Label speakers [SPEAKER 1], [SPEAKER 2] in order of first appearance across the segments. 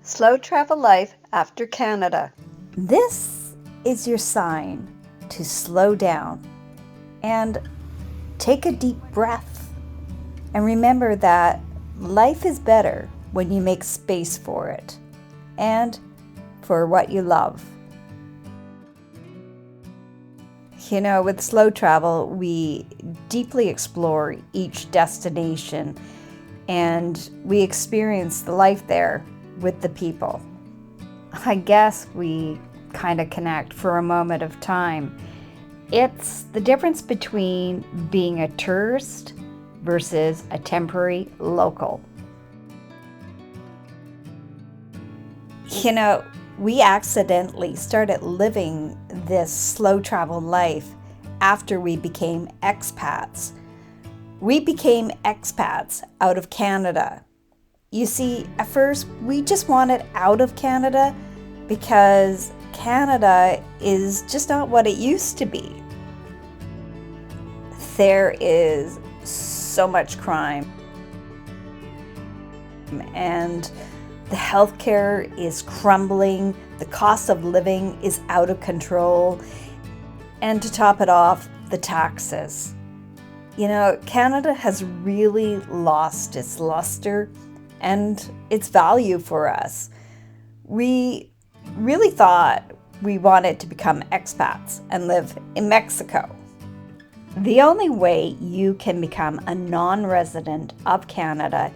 [SPEAKER 1] Slow travel life after Canada.
[SPEAKER 2] This is your sign to slow down and take a deep breath. And remember that life is better when you make space for it and for what you love. You know, with slow travel, we deeply explore each destination and we experience the life there with the people. I guess we kind of connect for a moment of time. It's the difference between being a tourist versus a temporary local. You know, we accidentally started living this slow travel life after we became expats. We became expats out of Canada. You see, at first we just wanted out of Canada because Canada is just not what it used to be. There is so much crime and the healthcare is crumbling, the cost of living is out of control, and to top it off, the taxes. You know, Canada has really lost its luster and its value for us. We really thought we wanted to become expats and live in Mexico. The only way you can become a non-resident of Canada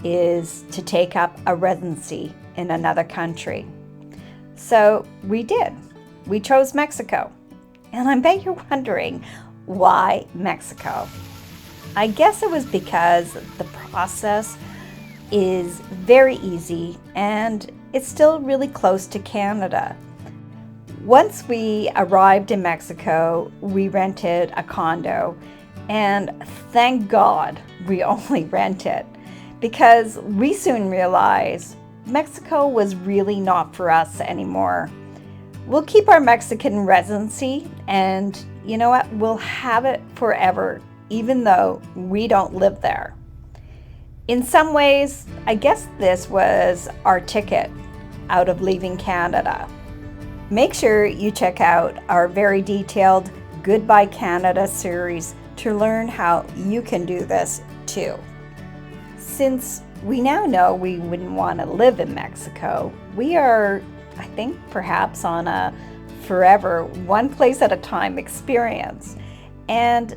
[SPEAKER 2] is to take up a residency in another country. So we did. We chose Mexico. And I bet you're wondering, why Mexico? I guess it was because the process is very easy and it's still really close to Canada. Once we arrived in Mexico, we rented a condo, and thank God we only rented, because we soon realized Mexico was really not for us anymore. We'll keep our Mexican residency, and you know what? We'll have it forever, even though we don't live there. In some ways, I guess this was our ticket out of leaving Canada. Make sure you check out our very detailed Goodbye Canada series to learn how you can do this too. Since we now know we wouldn't want to live in Mexico, we are, I think, perhaps on a forever, one place at a time experience. And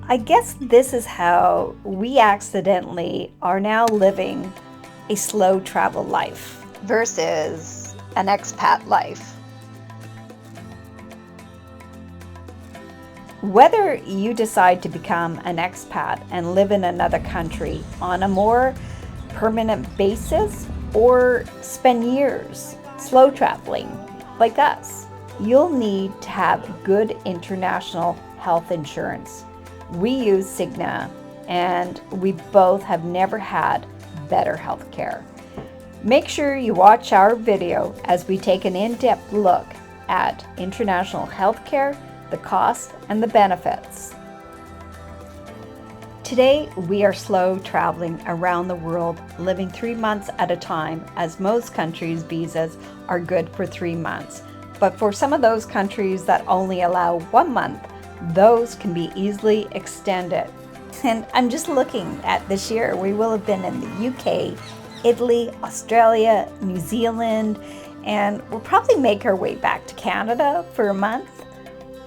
[SPEAKER 2] I guess this is how we accidentally are now living a slow travel life
[SPEAKER 1] Versus an expat life.
[SPEAKER 2] Whether you decide to become an expat and live in another country on a more permanent basis or spend years slow traveling like us, you'll need to have good international health insurance. We use Cigna and we both have never had better health care. Make sure you watch our video as we take an in-depth look at international health care, the costs, and the benefits. Today, we are slow traveling around the world, living 3 months at a time, as most countries' visas are good for 3 months. But for some of those countries that only allow 1 month, those can be easily extended. And I'm just looking at this year, we will have been in the UK, Italy, Australia, New Zealand, and we'll probably make our way back to Canada for a month.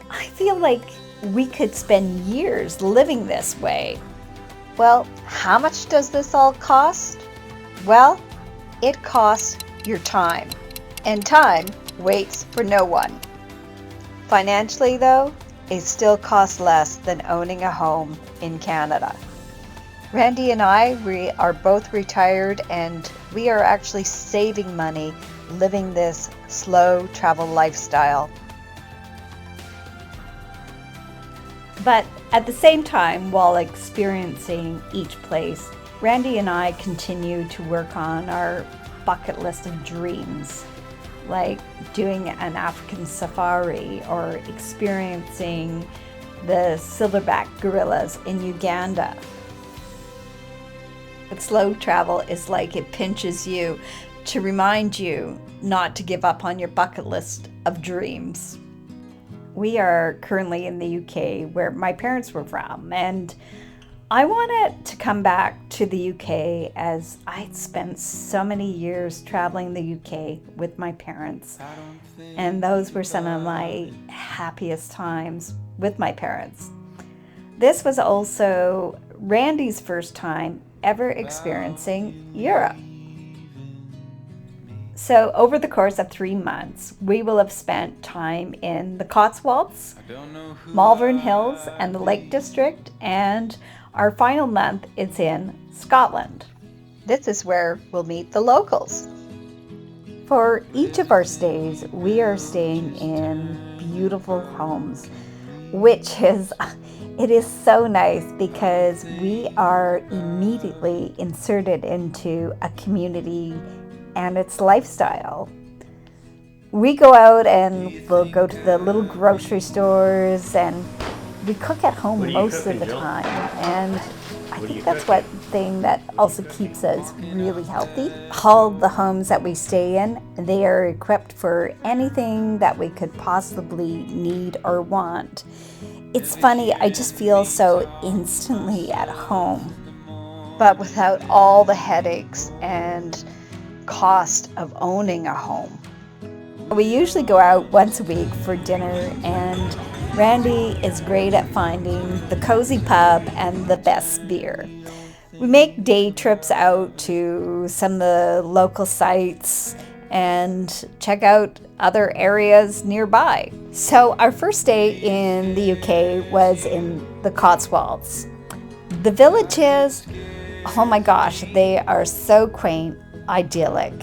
[SPEAKER 2] I feel like we could spend years living this way.
[SPEAKER 1] Well, how much does this all cost? Well, it costs your time, and time waits for no one. Financially, though, it still costs less than owning a home in Canada. Randy and we are both retired, and we are actually saving money living this slow travel lifestyle.
[SPEAKER 2] But at the same time, while experiencing each place, Randy and I continue to work on our bucket list of dreams, like doing an African safari or experiencing the silverback gorillas in Uganda. But slow travel is like it pinches you to remind you not to give up on your bucket list of dreams. We are currently in the UK, where my parents were from, and I wanted to come back to the UK as I'd spent so many years traveling the UK with my parents, and those were some of my happiest times with my parents. This was also Randy's first time ever experiencing Europe. So over the course of 3 months, we will have spent time in the Cotswolds, Malvern Hills, and the Lake District, and our final month is in Scotland.
[SPEAKER 1] This is where we'll meet the locals.
[SPEAKER 2] For each of our stays, we are staying in beautiful homes, it is so nice because we are immediately inserted into a community and its lifestyle. We go out and we'll go to the little grocery stores, and we cook at home most of the time, and I think that's one thing that also keeps us really healthy. All the homes that we stay in, they are equipped for anything that we could possibly need or want. It's funny, I just feel so instantly at home.
[SPEAKER 1] But without all the headaches and cost of owning a home.
[SPEAKER 2] We usually go out once a week for dinner, and Randy is great at finding the cozy pub and the best beer. We make day trips out to some of the local sites and check out other areas nearby. So our first day in the UK was in the Cotswolds. The villages, oh my gosh, they are so quaint, idyllic,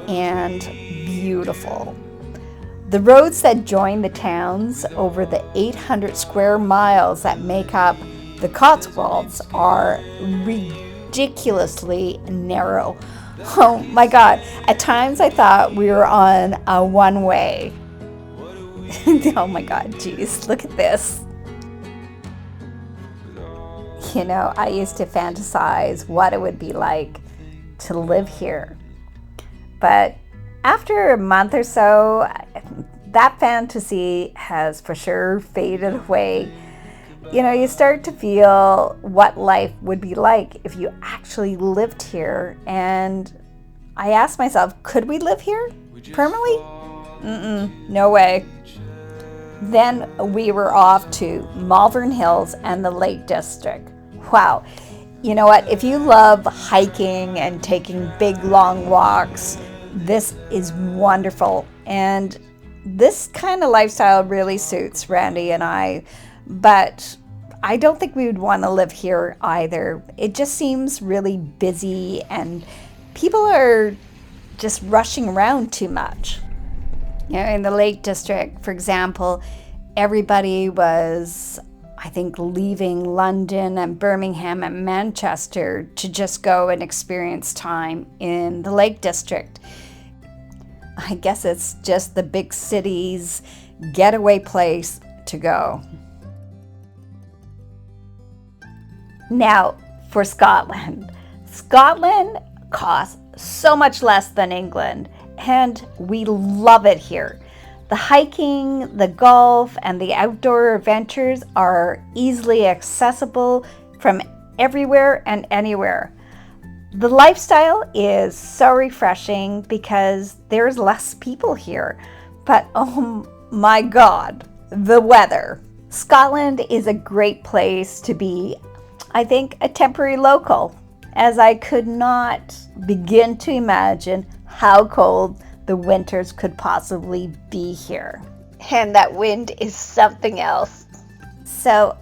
[SPEAKER 2] and beautiful. The roads that join the towns over the 800 square miles that make up the Cotswolds are ridiculously narrow. Oh my God, at times I thought we were on a one-way. Oh my God, geez, look at this. You know, I used to fantasize what it would be like to live here. But after a month or so, that fantasy has for sure faded away. You know, you start to feel what life would be like if you actually lived here. And I asked myself, could we live here permanently? No way. Then we were off to Malvern Hills and the Lake District. Wow. You know what? If you love hiking and taking big, long walks, this is wonderful. And this kind of lifestyle really suits Randy and I, but I don't think we would want to live here either. It just seems really busy and people are just rushing around too much. You know, in the Lake District, for example, everybody was, I think, leaving London and Birmingham and Manchester to just go and experience time in the Lake District. I guess it's just the big city's getaway place to go. Now, for Scotland. Scotland costs so much less than England, and we love it here. The hiking, the golf, and the outdoor adventures are easily accessible from everywhere and anywhere. The lifestyle is so refreshing because there's less people here. But oh my God, the weather. Scotland is a great place to be, I think, a temporary local, as I could not begin to imagine how cold the winters could possibly be here.
[SPEAKER 1] And that wind is something else.
[SPEAKER 2] So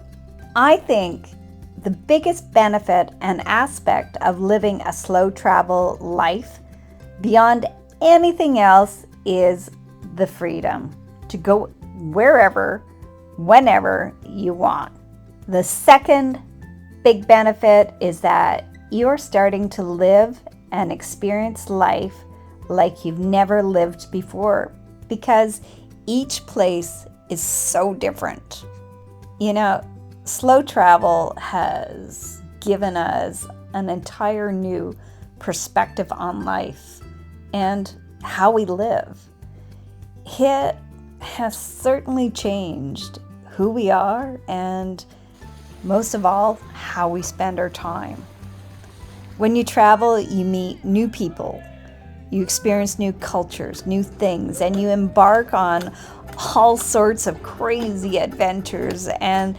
[SPEAKER 2] I think the biggest benefit and aspect of living a slow travel life beyond anything else is the freedom to go wherever, whenever you want. The second big benefit is that you're starting to live and experience life like you've never lived before, because each place is so different. You know, slow travel has given us an entire new perspective on life. and how we live. It has certainly changed who we are and, most of all, how we spend our time. When you travel, you meet new people, you experience new cultures, new things, and you embark on all sorts of crazy adventures, and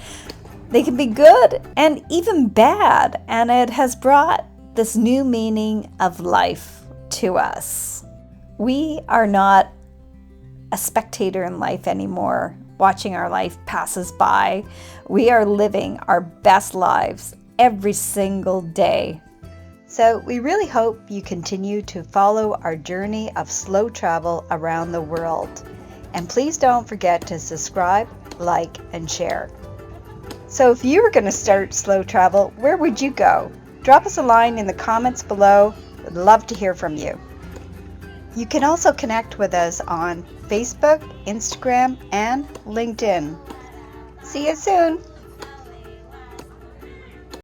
[SPEAKER 2] they can be good and even bad, and it has brought this new meaning of life to us. We are not a spectator in life anymore, watching our life passes by. We are living our best lives every single day.
[SPEAKER 1] So we really hope you continue to follow our journey of slow travel around the world. And please don't forget to subscribe, like, and share. So if you were going to start slow travel, where would you go? Drop us a line in the comments below. We'd love to hear from you. You can also connect with us on Facebook, Instagram, and LinkedIn. See you soon!